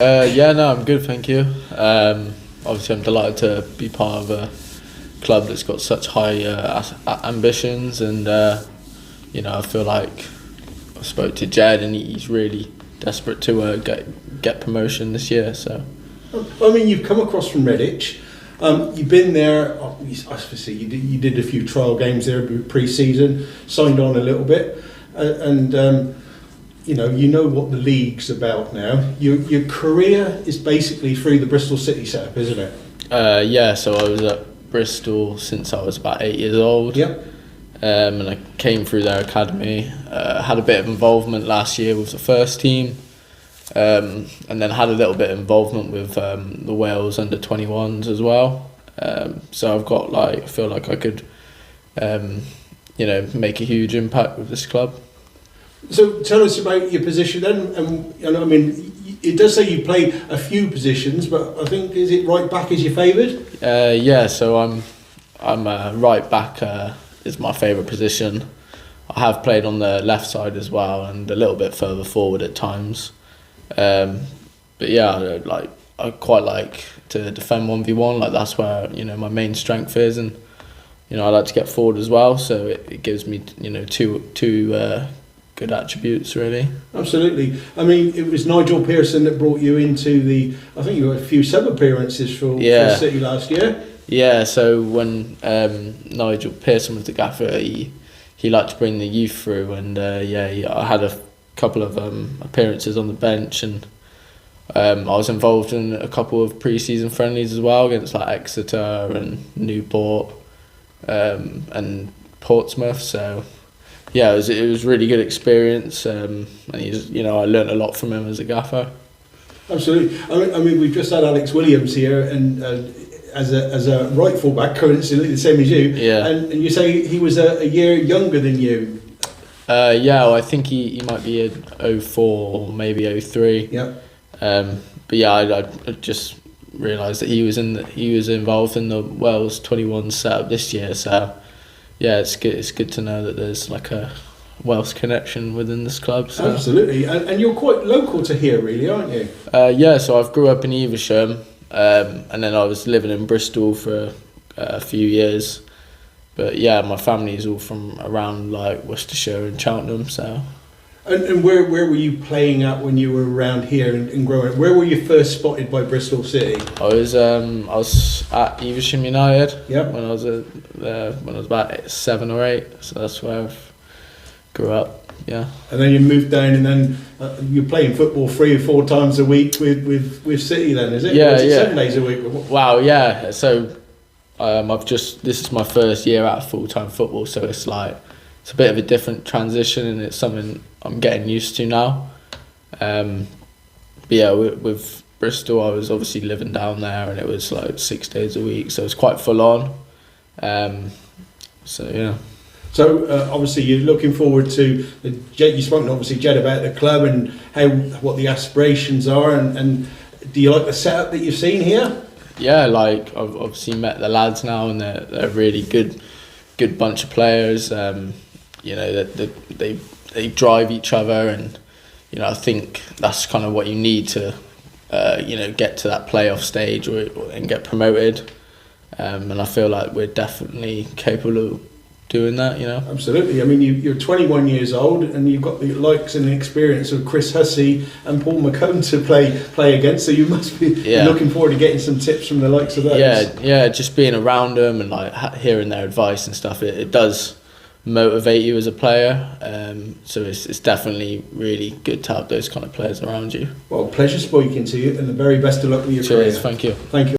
Yeah, no, I'm good, thank you. Obviously, I'm delighted to be part of a club that's got such high ambitions, and I feel like I spoke to Jed, and he's really desperate to get promotion this year. So, I mean, you've come across from Redditch. You've been there. Obviously, you did a few trial games there pre-season, signed on a little bit, and you know what the league's about now. Your career is basically through the Bristol City setup, isn't it? Yeah, so I was at Bristol since I was about 8 years old. Yep. And I came through their academy. Had a bit of involvement last year with the first team, and then had a little bit of involvement with the Wales under-21s as well. So I've got I feel like I could, make a huge impact with this club. So tell us about your position then. And I mean, it does say you play a few positions, but I think, is it right back is your favoured? Yeah, so I'm right back is my favourite position. I have played on the left side as well, and a little bit further forward at times. But yeah, I quite like to defend 1v1. Like, that's where my main strength is, and I like to get forward as well. So it gives me two good attributes, really. Absolutely. I mean, it was Nigel Pearson that brought you into I think you had a few sub-appearances for City last year. Yeah, so when Nigel Pearson was the gaffer, he liked to bring the youth through, and I had a couple of appearances on the bench, and I was involved in a couple of pre-season friendlies as well against Exeter and Newport and Portsmouth. So yeah, it was really good experience, and I learnt a lot from him as a gaffer. Absolutely. I mean, we've just had Alex Williams here, and as a right fullback, coincidentally the same as you. Yeah. And you say he was a year younger than you. Well, I think he might be a 04 or maybe 03. Yeah. But yeah, I just realised that he was involved in the Wales 21 setup this year. So yeah, it's good to know that there's a Welsh connection within this club. So. Absolutely, and you're quite local to here, really, aren't you? Yeah, so I grew up in Evesham, and then I was living in Bristol for a few years. But yeah, my family is all from around Worcestershire and Cheltenham. So. And where were you playing at when you were around here and growing up? Where were you first spotted by Bristol City? I was at Evesham United. Yep. When I was about 7 or 8. So that's where I grew up. Yeah. And then you moved down, and then you're playing football 3 or 4 times a week with City. Then is it? Yeah, or is it yeah. 7 days a week. Wow. Yeah. So this is my first year out of full-time football. So it's a bit of a different transition, and it's something I'm getting used to now. But yeah, with Bristol, I was obviously living down there, and it was 6 days a week, so it's quite full on. So yeah. So obviously you're looking forward to you spoke obviously, Jed, about the club and what the aspirations are, and do you like the setup that you've seen here? Yeah, I've obviously met the lads now, and they're a really good bunch of players. They drive each other, and I think that's kind of what you need to get to that playoff stage and get promoted, and I feel like we're definitely capable of doing that. Absolutely. I mean, you're 21 years old, and you've got the likes and the experience of Chris Hussey and Paul McComb to play against, so you must be looking forward to getting some tips from the likes of those. Yeah, just being around them and hearing their advice and stuff, it does motivate you as a player, so it's definitely really good to have those kind of players around you. Well, pleasure speaking to you, and the very best of luck with your career. Cheers, thank you. Thank you.